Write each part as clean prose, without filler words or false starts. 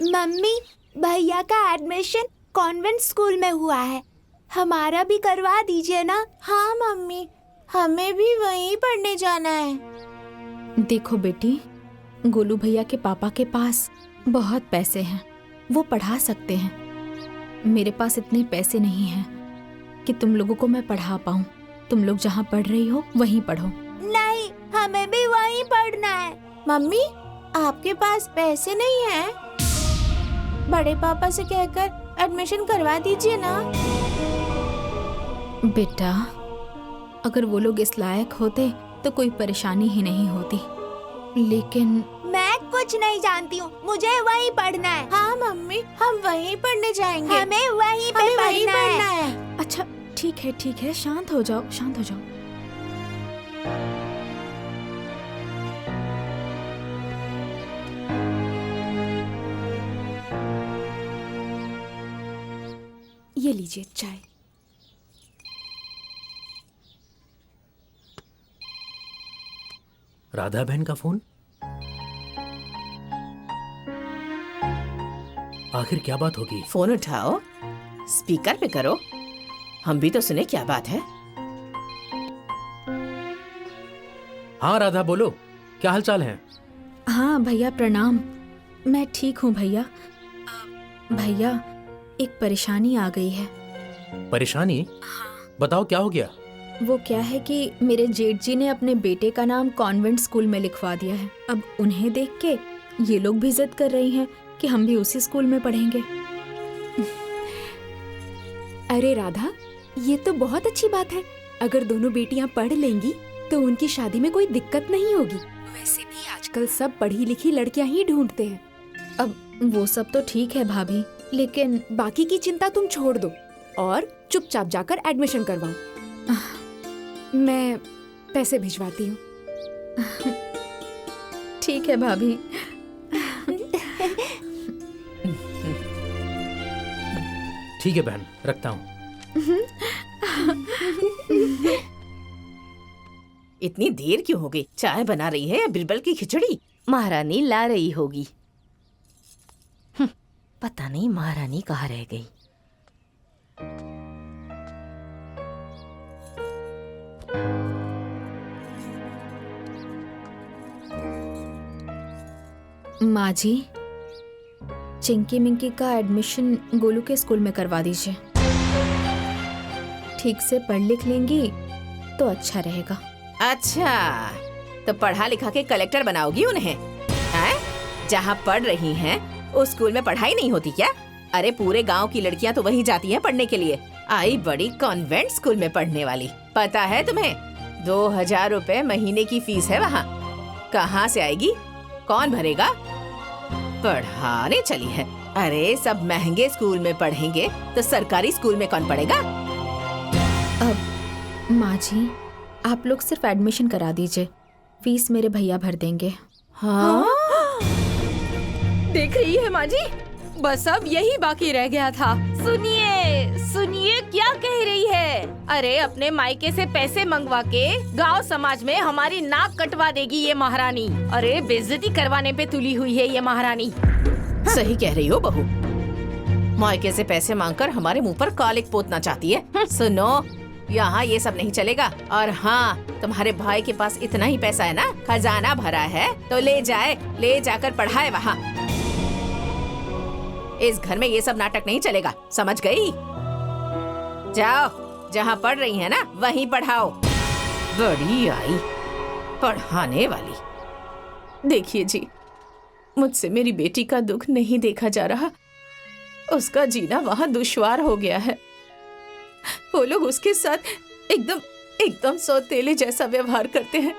Mummy, भैया का admission convent school में हुआ है, हमारा भी करवा दीजिए ना। हाँ मम्मी, हमें भी वहीं पढ़ने जाना है। देखो बेटी, गोलू भैया के पापा के पास बहुत पैसे हैं, वो पढ़ा सकते हैं। मेरे पास इतने पैसे नहीं हैं कि तुम लोगों को मैं पढ़ा पाऊँ। तुम लोग जहाँ पढ़ रही हो वहीं पढ़ो। नहीं, हमें भी वहीं पढ़ना है। मम्मी, आपके पास पैसे नहीं हैं? बड़े पापा से कहकर एडमिशन करवा दीजिए ना। बेटा, अगर वो लोग इस लायक होते तो कोई परेशानी ही नहीं होती, लेकिन मैं कुछ नहीं जानती हूँ, मुझे वहीं पढ़ना है। हाँ मम्मी, हम वहीं पढ़ने जाएंगे। हमें वहीं पे पढ़ना है। अच्छा ठीक है, शांत हो जाओ, शांत हो जाओ। ये लीजिए चाय। राधा बहन का फोन? आखिर क्या बात होगी? फोन उठाओ, स्पीकर पे करो, हम भी तो सुने क्या बात है। हाँ राधा, बोलो, क्या हालचाल है? हाँ भैया प्रणाम, मैं ठीक हूँ भैया। भैया, एक परेशानी आ गई है। परेशानी? बताओ क्या हो गया? वो क्या है कि मेरे जेठ जी ने अपने बेटे का नाम कॉन्वेंट स्कूल में लिखवा दिया है। अब उन्हें देख के ये लोग भी जिद कर रही हैं कि हम भी उसी स्कूल में पढ़ेंगे। अरे राधा, ये तो बहुत अच्छी बात है। अगर दोनों बेटियां पढ़ लेंगी तो उनकी शादी में कोई दिक्कत नहीं होगी। वैसे भी आजकल सब पढ़ी लिखी लड़कियां ही ढूंढते हैं। अब वो सब तो ठीक है भाभी, लेकिन बाकी की चिंता तुम छोड़ दो और चुपचाप जाकर एडमिशन करवाओ। मैं पैसे भिजवाती हूँ। ठीक है भाभी। ठीक है बहन, रखता हूँ। इतनी देर क्यों हो गई? चाय बना रही है या बिरबल की खिचड़ी? महारानी ला रही होगी। पता नहीं महारानी कहाँ रह गई। माँ जी, चिंकी मिंकी का एडमिशन गोलू के स्कूल में करवा दीजिए। ठीक से पढ़ लिख लेंगी तो अच्छा रहेगा। अच्छा, तो पढ़ा लिखा के कलेक्टर बनाओगी उन्हें? हैं? जहाँ पढ़ रही हैं उस स्कूल में पढ़ाई नहीं होती क्या? अरे पूरे गांव की लड़कियां तो वहीं जाती हैं पढ़ने के लिए। आई बड़ी कॉन्वेंट स्कूल में पढ़ने वाली। पता है तुम्हें 2000 रुपए महीने की फीस है वहाँ। कहाँ से आएगी? कौन भरेगा? पढ़ाने चली है। अरे सब महंगे स्कूल में पढ़ेंगे तो सरकारी स्कूल में कौन पढ़ेगा? अब माँ जी, आप लोग सिर्फ एडमिशन करा दीजिए, फीस मेरे भैया भर देंगे। हाँ? देख रही है माँ जी, बस अब यही बाकी रह गया था। सुनिए क्या कह रही है। अरे अपने मायके से पैसे मंगवा के गांव समाज में हमारी नाक कटवा देगी ये महारानी। अरे बेइज्जती करवाने पे तुली हुई है ये महारानी। सही कह रही हो बहू, मायके से पैसे मांगकर हमारे मुंह पर कालिक पोतना चाहती है। सुनो, यहाँ ये सब नहीं चलेगा। और हाँ, तुम्हारे भाई के पास इतना ही पैसा है ना, खजाना भरा है, तो ले जाकर पढ़ाए वहाँ। इस घर में ये सब नाटक नहीं चलेगा, समझ गई? जाओ, जहाँ पढ़ रही है ना वहीं पढ़ाओ। बड़ी आई पढ़ाने वाली। देखिए जी, मुझसे मेरी बेटी का दुख नहीं देखा जा रहा। उसका जीना वहाँ दुश्वार हो गया है। वो लोग उसके साथ एकदम सौतेले जैसा व्यवहार करते हैं।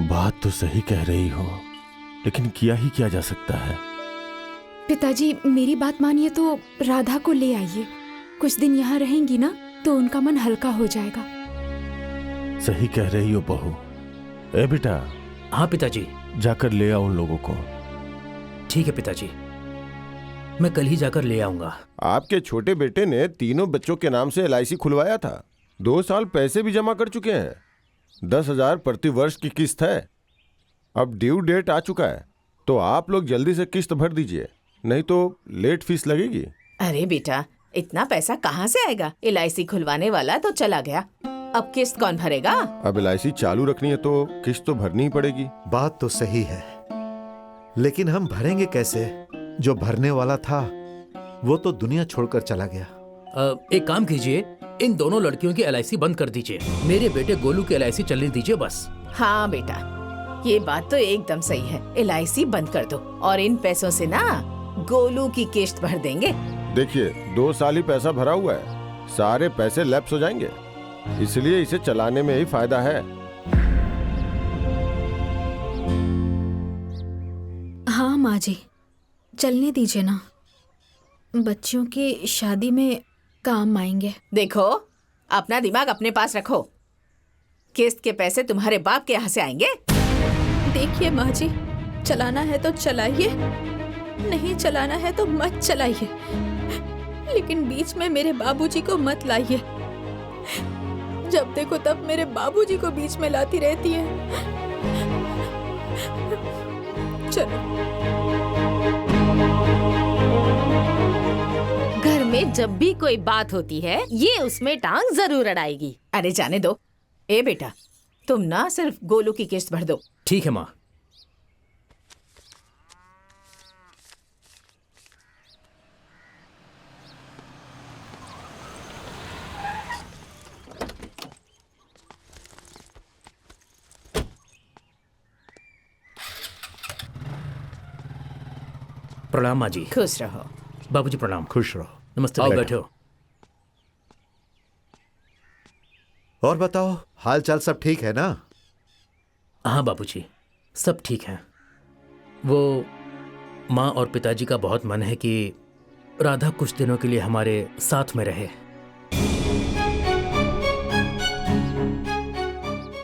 बात तो सही कह रही हो, लेकिन किया ही क्या जा सकता है? पिताजी, मेरी बात मानिए तो राधा को ले आइए। कुछ दिन यहाँ रहेंगी ना तो उनका मन हल्का हो जाएगा। सही कह रही हो बहू। ए बेटा। हाँ पिताजी। जाकर ले आओ उन लोगों को। ठीक है पिताजी, मैं कल ही जाकर ले आऊंगा। आपके छोटे बेटे ने तीनों बच्चों के नाम से LIC खुलवाया था। 2 साल पैसे भी जमा कर चुके हैं। 10,000 प्रति वर्ष की किस्त है। अब ड्यू डेट आ चुका है, तो आप लोग जल्दी से किस्त भर दीजिए। नहीं तो लेट फीस लगेगी। अरे बेटा, इतना पैसा कहाँ से आएगा? LIC खुलवाने वाला तो चला गया, अब किस्त कौन भरेगा? अब LIC चालू रखनी है तो किस्त तो भरनी ही पड़ेगी। बात तो सही है, लेकिन हम भरेंगे कैसे? जो भरने वाला था वो तो दुनिया छोड़कर चला गया। एक काम कीजिए, इन दोनों लड़कियों की LIC बंद कर दीजिए, मेरे बेटे गोलू की LIC चलने दीजिए बस। हाँ बेटा, ये बात तो एकदम सही है। LIC बंद कर दो और इन पैसों से ना गोलू की किस्त भर देंगे। देखिए 2 साल ही पैसा भरा हुआ है, सारे पैसे लैप्स हो जाएंगे, इसलिए इसे चलाने में ही फायदा है। हाँ माँ जी, चलने दीजिए ना, बच्चियों की शादी में काम आएंगे। देखो, अपना दिमाग अपने पास रखो, किस्त के पैसे तुम्हारे बाप के यहाँ से आएंगे। देखिए माँ जी, चलाना है तो चलाइए, नहीं चलाना है तो मत चलाइए, लेकिन बीच में मेरे बाबूजी को मत लाइए। जब देखो तब मेरे बाबूजी को बीच में लाती रहती है। चलो। घर में जब भी कोई बात होती है ये उसमें टांग जरूर अड़ाएगी। अरे जाने दो। ए बेटा, तुम ना सिर्फ गोलू की किस्त भर दो। ठीक है माँ। प्रणाम माँ जी। खुश रहो। बाबूजी प्रणाम। खुश रहो। नमस्ते। आओ बैठो। और बताओ, हाल चाल सब ठीक है ना? हाँ बाबूजी, सब ठीक है। वो माँ और पिताजी का बहुत मन है कि राधा कुछ दिनों के लिए हमारे साथ में रहे,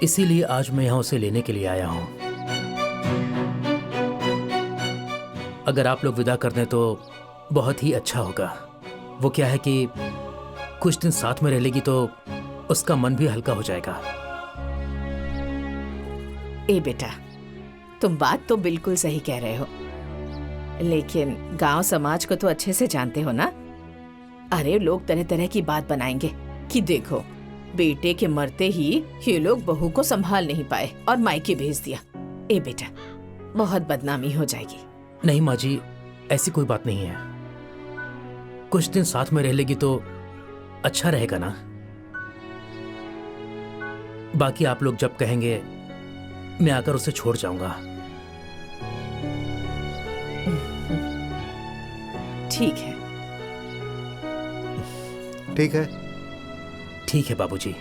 इसीलिए आज मैं यहाँ उसे लेने के लिए आया हूँ। अगर आप लोग विदा कर दें तो बहुत ही अच्छा होगा। वो क्या है कि कुछ दिन साथ में रह लेगी तो उसका मन भी हल्का हो जाएगा। ए बेटा, तुम बात तो बिल्कुल सही कह रहे हो, लेकिन गांव समाज को तो अच्छे से जानते हो ना। अरे लोग तरह तरह की बात बनाएंगे कि देखो, बेटे के मरते ही ये लोग बहू को संभाल नहीं पाए और मायके भेज दिया। ए बेटा, बहुत बदनामी हो जाएगी। नहीं माँ जी, ऐसी कोई बात नहीं है। कुछ दिन साथ में रह लेगी तो अच्छा रहेगा ना। बाकी आप लोग जब कहेंगे मैं आकर उसे छोड़ जाऊंगा। ठीक है। ठीक है। ठीक है बाबूजी।